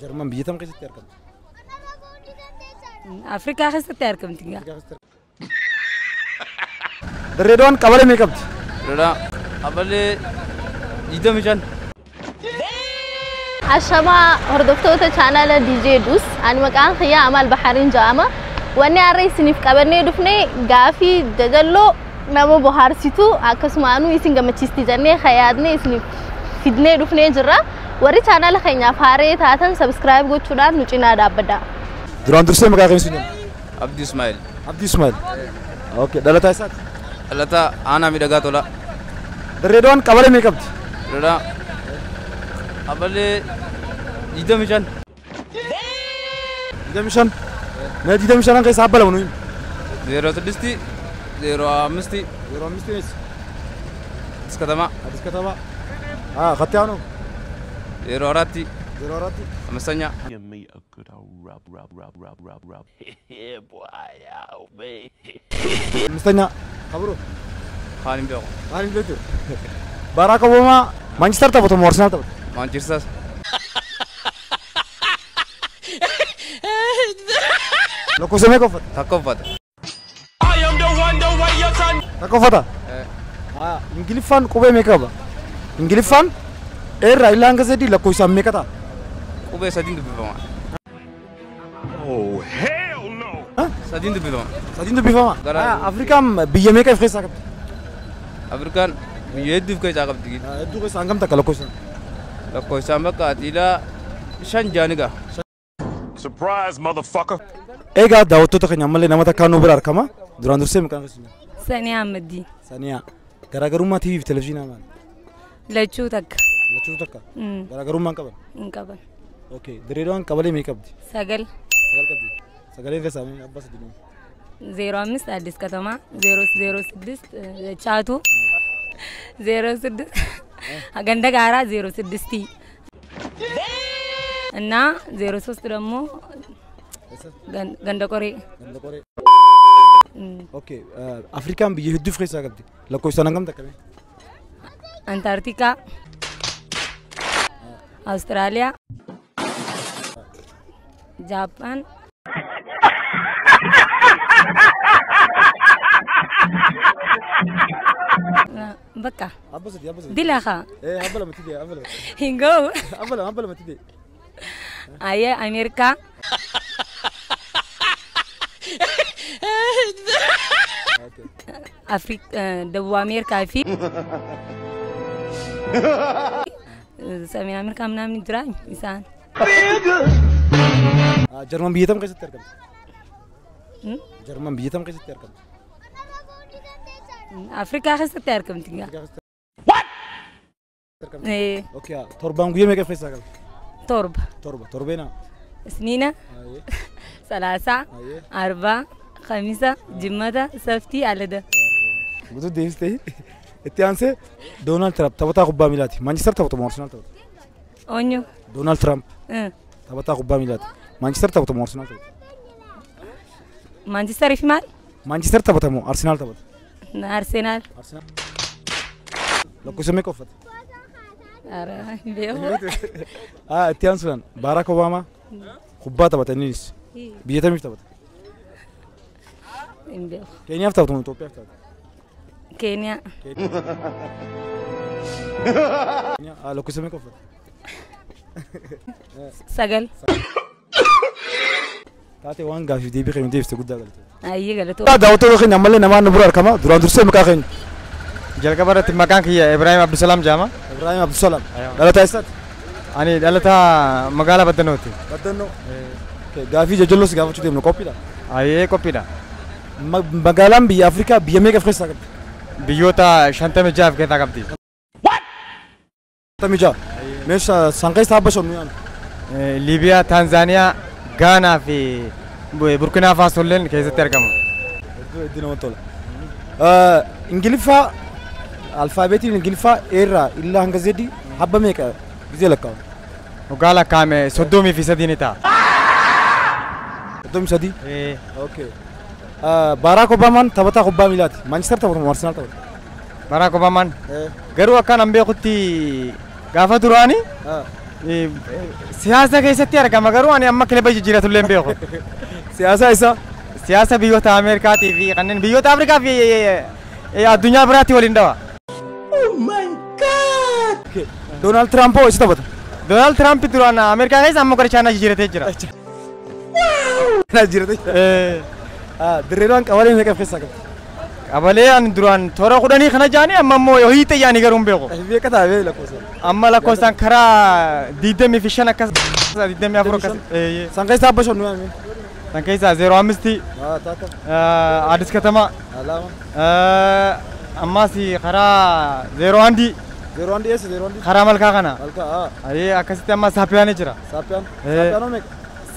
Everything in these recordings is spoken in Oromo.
جرمان بيتم قيس تركب أفريقيا خست تركب تيجا دريدون قبل ميك اب دريدون قبل يدم جن عشما هردفتوتا channel DJ دوس أنا مكان خيا عمل بحرين جامع وأنا أريس نيف قبلني دفني قافي دجلو نامو بحر سيتو أكسمانو يسنج متشستي جنة خيادني يسني فيدني دفني جرا وري channel خينا فاري ثاتن سبسكرايب قد شدار نجينا دابدا دران درسي مكان خيسون عبد إسماعيل عبد إسماعيل أوكي دلتا إسات دلتا أنا ميدغات ولا دريدون قبل ميك اب دريدون قبل يدم جن يدم شان ما يدم شان أنا قيس حبلا منوين 0 0 مستي يورو مستيس اسكتما اسكتما خطيانو 0 راتي 0 راتي مسنيا Give me a good old rub. Yeah, boy, oh, man. مستنيا خبرو خالين بيو خالين بيتو باراك أوباما مانشستر تبغى مارسنال تبغى مانشستر لو كوسمي كوفت تكوفت تكوفتا إنجليز فان كوبي ميكابا إنجليز فان رايلان كذي لو كوسام ميكاتا كوبي سادين دبيفما Oh, hell no! سادين دبيفما سادين دبيفما أفريقيا بيجمعك في ساكت أفريقيا بيدف كي جاكب تيجي دو كويس أنكم تكلا كويس لو كويسام بكاتيلا شان جانيكا Surprise, motherfucker! إيجا داوتو تكني عمله نما تكانو برار كما دران درسي مكان خيسون ثانية مدي ثانية كراغروما تي في تلفزيون أمان لا تشوتك لا شو تكا كراغروما كمان إنكابن أوكي دريدون قبل ميك اب دي سجل سجل كدي سجلين كسامي أبغى سدينه 05 أديس كتما 006 شاتو 06 أغندا كارا 06 أنا 03 رمو غندا كوري اوكي افريقيا بيهدف خيسا قبدي لو كويس انا كم تكمل انتاركتيكا استراليا جابان بكا ابسط ديلاخا ايه قبل ما تدي قبل هينغو قبل ما تدي اي امريكا أفريقيا دبوا أمريكا في سامي أمريكا من جران إنسان جرمان بيتم كيس تركب جرمان بيتم كيس تركب أفريقيا خس تركب تيجا إيه اوكي توربان غير ميك فيس تورب توربينا سنينة 3 4 5 جمادة سفتي على ده بدو ديستي اتيانسي دونالد ترامب تبغى قبا ميلاتي مانشستر تبغى مارسنال تبغى أونيو دونالد ترامب تبغى قبا ميلاتي مانشستر تبغى مارسنال تبغى مانشستر في مال مانشستر تبغى أرسنال تبغى أرسنال لو كوسمي كوفت أرا بيو اتيانسلان باراك أوباما قبا تبغى تنيس بيتم تبغى كينيا تبغى توبيا تبغى كينيا لو كوسمي كوفت سجل تاتي وان غاف دي بخيم دي استغدا قلت أي قالتو داوتو خن عمل نما نبرر كما دران درسي مكان خن جل كبرت مكان كي إبراهيم عبد السلام جامع إبراهيم عبد السلام لا تايسات أنا دلتا مقالة بدنوتي بدنو غافي جلوس غاف تشدي من كوبي دا أيه كوبي دا مقالام بي أفريقيا بيميك أفريقيا بيوتا شنطة مجاف كذا قبدي تميجا مش سانكاي سابشون ميان ليبيا تنزانيا غانا في بوركينا فاسو لين كيف تركم دينا وطول إنجليفا الفابيتي إنجليفا إيرا إلا هنگزيدي حبة ميكا زيلكا وقال كام صدومي في سدينتا صدومي سدي إيه أوكي باراك أوباما تبغى قبا ميلاتي مانشستر تبغى مارسنال تبغى باراك أوباما غيروا كان أمبي قتي غافة دراني siyaasa keessatti argama garuu ani amma kilaba jijjiiratu illee hin beeku. Siyaasa isa Siyaasa biyyoota Ameerikaatii fi kanneen biyyoota Afrikaa fi addunyaa biraatti waliin dhawa. Doonaald Tiraamp hoo isa taphata? Doonaald Tiraamp duraan Ameerikaa keessa amma gara Chaayinaa jijjiiratee jira. Dirreedhaan qabalee meeqa keessaa qabdi? Qabalee ani duraan toora 10 kana jaanii amma immoo yoo hiite jaanii garuu hin beeku. Beeka taa'ee lakkoofsa. Amma lakkoofsaan karaa 25 akkas 24 akkas. San keessaa abba shonnu yaami. San keessaa 05 Taata. Addis Katama. Alaama. Ammas karaa 01 01 eessa 01? karaa malkaa kana. Malkaa akkasitti amma Saappiyaan jira. Saappiyaan. Saappiyaan meeqa?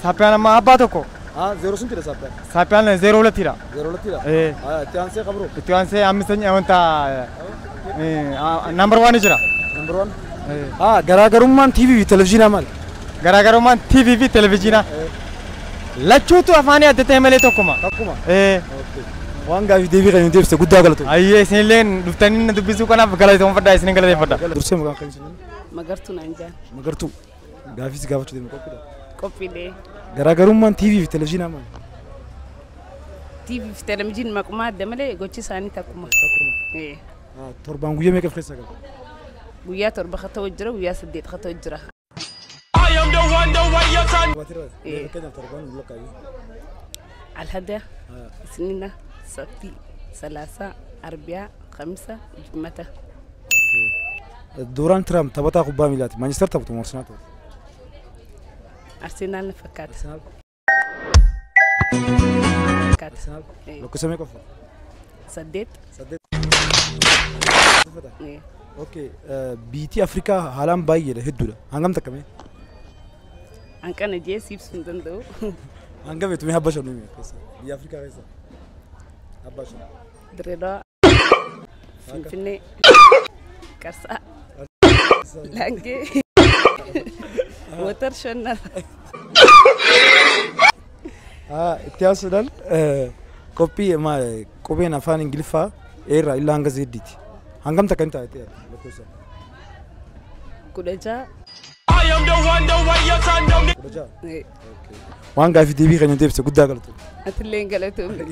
Saappiyaan amma abbaa tokko. 0 sunti Saappiyaan. Saappiyaan 02 dha. 02 dha. Itti aansee qabru. Itti aansee ammisanya wanta number 1 jira. Number 1. Garaagarummaan TV fi televezyiinaa maali? Garaagarummaan TV fi televezyiinaa. Lachuutu afaanii adda ta'e malee tokkuma. Tokkuma. Waan gaaffii deebii kan deebiste guddaa galatoomna. Ayyee isinillee dhuftanii na dubbisuu kanaaf galatoomfadha isin galateeffadha. Dursee maqaan kan isin Magartuu naan jaan. Magartuu. Gaaffii si gaafachuu deemu qophiidha. Qophiilee. Garaagarummaan TV fi televezyiinaa maali? TV fi televezyiin maquma adda malee gochi isaanii takkuma. Torbaan guyyaa meeqa keessaa qaba? Guyyaa 7 haa ta'u jira guyyaa 8 haa ta'u jira. Alhada, Isniina, Sabti, Salasa, Arbiyaa, Khamisa, Jumata. Doonaald Tiraamp taphataa kubbaa miilaati. Maanchister taphatu moo Arsenaal taphatu? Arsenaal na fakkaata. Arsenaal. Lakkoofsa meeqa uffata? 8. Okay. Biyyi Afrikaa haalaan baay'eedha hedduudha. Hangam takkamee? Hanqana jee siibsuu hin danda'u. Hangam eetumee habba shan nuyi keessa? Biyya Afrikaa keessa? Habba shan. Dirreedhaa. Finfinnee. Qarsaa. Laangee. Watar shannaa. Itti aansuudhaan qophii qubeen afaan Ingiliffaa irraa illaa hanga zeeddiiti. Hangam takka hin taa'etti lakkoofsa? 16. Waan gaaffii deebii kan deebiste guddaa galatoomna. Atillee hin galatoomne.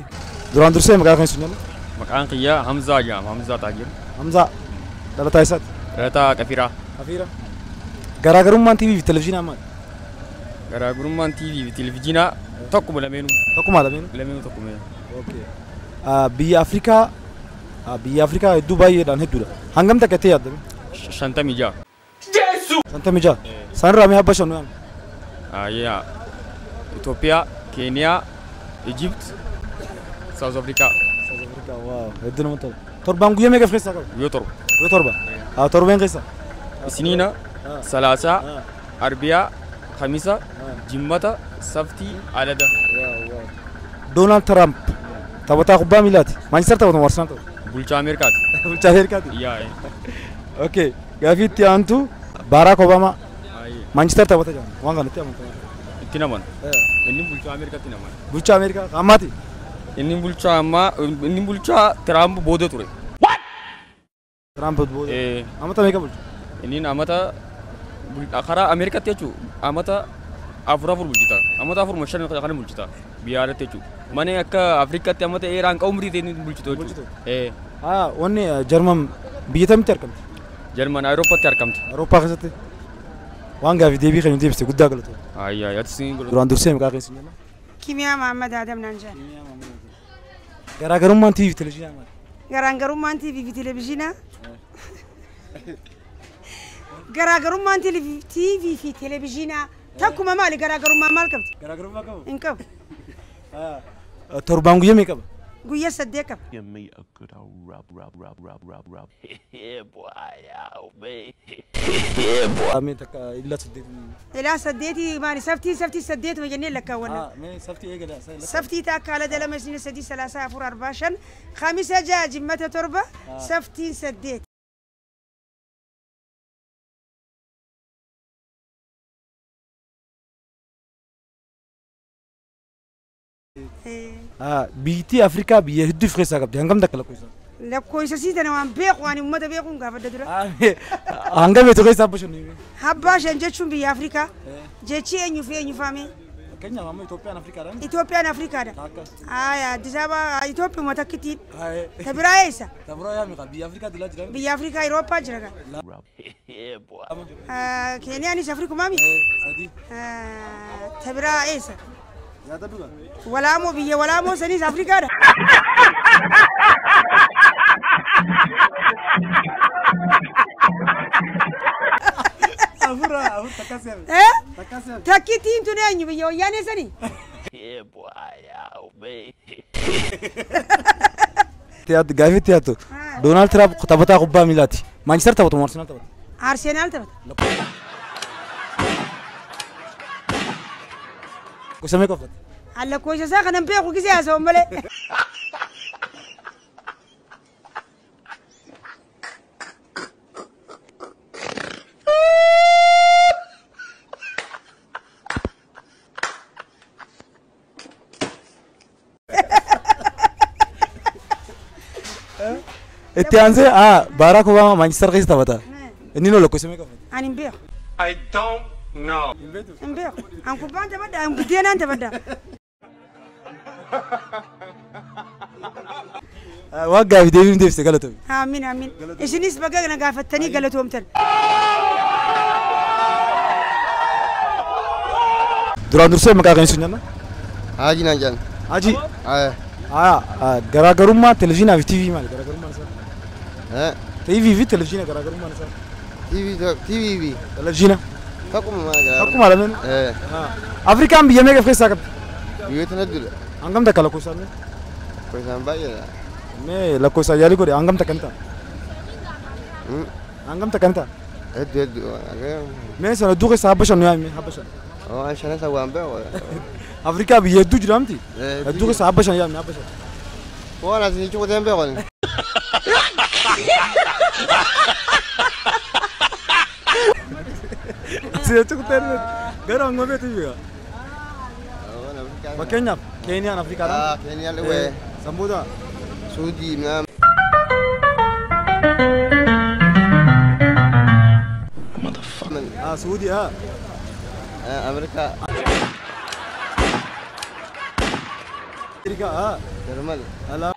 Duraan dursee maqaa kan isin jennu? Maqaan kiyyaa Hamzaa jedhama. Hamzaa Taajir. Hamzaa. Dhalataa isaati? Dhalataa Qafiraa. Qafiraa. Garaagarummaan TV fi televezyiinaa maali? Garaagarummaan TV fi televezyiinaa tokkuma lameenuu. Tokkuma lameenuu? Lameenuu tokkuma. Biyya Afrikaa hedduu baay'eedhaan hedduudha. Hangam takka ta'e yaaddame? 56. 56. Sanirraa mee habba shan nuyi? Itoophiyaa, Keeniyaa, Egypt, South Africa. Waaw, hedduu nama tola. Torbaan guyyaa meeqa keessaa qaba? Guyyaa torba. Guyyaa torba. Torbeen keessa? Isniina, Salaasaa, Arbiyaa, Khamisa, Jimmata, Sabtii, Alada. Doonaald Tiraamp taphataa kubbaa miilaati. Maanchister taphatu moo Arsenaal taphatu? Bulchaa Ameerikaati. Bulchaa Ameerikaati? Yaa. Gaaffii itti aantu Baaraak Obaamaa Maanchister taphata jedhama. Waan kanatti amantaa. Itti naman. Inni bulchaa Ameerikaatti naman. Bulchaa Ameerikaa ammaati? Inni bulchaa Tiraamp booda ture. Tiraamp booda? Amata meeqa bulcha? Inni amata karaa Ameerikaatti jechuun amata 4 bulchita. Amata 4 shan kan bulchita. Biyya alatti jechuun. Mana akka Afrikaatti amata eeraan qabu umrii ta'e bulchitu jechuudha. Wanni Jarman biyya kamitti argamti? Jarman Awurooppaatti argamti. Awurooppaa keessatti? Waan gaaffii deebii kan deebiste guddaa galatoomna. Duraan dursee maqaa kan isin jennu? Kimiyaa Mahammad Adam naan jedhan. Garaagarummaan TV fi televezyiinaa maali? Garaagarummaan TV fi televezyiinaa? Garaagarummaan TV fi televezyiinaa takkuma maali garaagarummaan maal qabdi? Garaagarummaa qabu? Hin qabu. Torbaan guyyaa meeqa qaba? Guyyaa 8 qaba. Give me a good old rub. Yeah, boy, oh, man. Yeah, boy. Ameen takka illaa 8. Ilaa 8 maali saftii 8 wajjannee lakkaawwanna. Saftii eegala. Saftii takka ala dalama isniina 3 3 4 4 5 Khamisa 6 Jimmata 7 saftii 8. Biyyi Afrikaa biyya hedduu of keessaa qabdi. Hangam takka lakkoofsa? لا كويس سيدنا أنا وان بيق وأنا ما تبيقون قافة درا هنگا بيتو كيس أبشون نيمي هباش أنجتشون بأفريقيا جتشي أنيو في أنيو فامي كينيا ماما إثيوبيا أفريقيا ران إثيوبيا أفريقيا ده آية ديسابا إثيوبيا ما تكتين تبرا إيسا تبرا يا ميكا بأفريقيا دلها جرا بأفريقيا أوروبا جرا Yeah, boy. كينيا نيس أفريقيا مامي سدي تبرا إيسا يا تدولا ولا مو بيه ولا مو سنيس أفريقيا ده أفورا تكاسير تكاسير تكتين تنين بيه يعني سني Yeah, boy. Yeah, baby. تيات غافي تياتو دونالد ترامب تبتا قبا ميلاتي مانشستر تبتا مارسنال تبتا أرسنال تبت كوسامي كفت على كويس ساق أنا بيق وكذي أسوي ملء اتيانزي باراك اوباما مانشستر قيس تبتا انينو لو كوسامي كفت أنا بيق I don't know. بيق أنا كوبان تبدا أنا بدينا أنت بدا واقع في ديفيد ديفس قالته آمين آمين إيش نسبة أنا قافتني قالتهم تل دوران درسي مكاغين سنجانا Haji Nanjan. Haji Aye. Garagarumma televiziona fi TV mali garagarumma nasa TV fi televiziona garagarumma nasa TV. televiziona Takuma mana. Takuma la men Afrika ambiye mega fesa kap Biyo tanadul. angam ta kala kosa me Ko samba ya. me la kosa yali ko angam ta kanta angam ta kanta Edu. me sana duke sa habasha no yami habasha Oh, ashana sa wambe. Afrika biye du jiramti duke sa habasha yami habasha Wala zini chuko tembe kon. Saya cukup terus. Garang ngombe tu juga. Makanya Kenya Afrika kan? Kenya lewe. Sambuda. Sudi na. Motherfucker. Sudi Amerika. Amerika Jerman. Ala.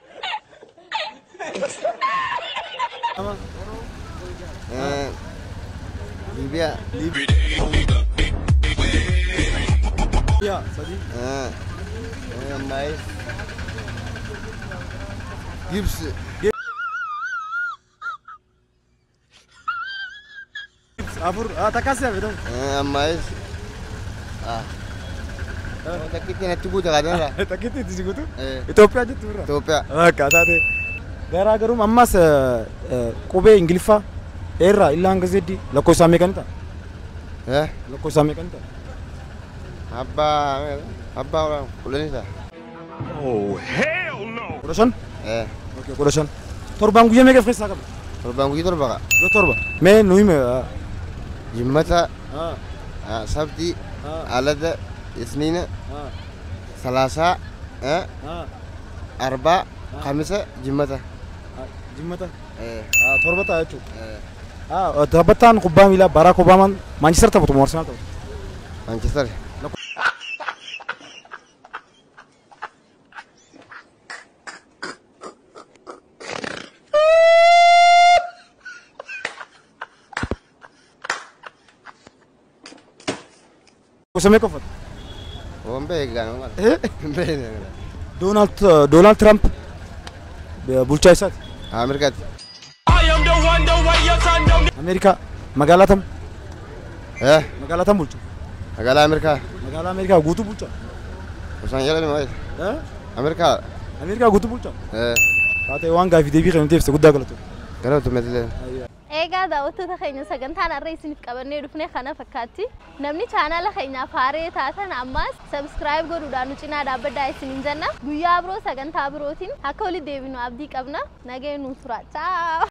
Libya. Ya, Sadi. Nice. Gibbs. Afur, takasih betul. Mais. Takiti na tugu da kadang. Takiti di situ. Ethiopia aja tuh. Ethiopia. Kata deh. Garagarum ammas Kobe Ingilifa era ilang gazeti lako same kanta. Lako same kanta. Abba orang Kulonisa. Oh, hell no. Kurashan? Okay, kurashan. Torbangu ya mega fresa kab. Torbangu itu torba. Torba. Me nui me. Jimata. Sabti. Alada. Isnina. Salasa. Arba. Khamisa. Jimata. Jimata. Torba ta itu. Tabatan Obama ila Barack Obama Manchester tabu tu Arsenal tabu. Manchester. Kusame kofat. Ombegan. Donald Trump bulchaa isaati. Amerikaati. Amerika magaalaa tam. Magaalaa tam bulcha. Magaalaa Amerikaa. Magaalaa Amerikaa guutuu bulcha. Osaan jedhani maal? Amerikaa. Amerikaa guutuu bulcha. Taatee waan gaafii deebii kan deebiste guddaa galatu. Galatu meetilee. Egaa daawwattoota keenya sagantaan har'a isiniif qabannee dhufne kana fakkaatti. Namni chaanaala keenyaaf haaree taatan ammas subscribe godhuudhaan nu cinaa dhaabbadhaa isiniin jenna. Guyyaa biroo sagantaa birootiin akka walitti deebinu abdii qabna. Nageen nu tura. Ciao.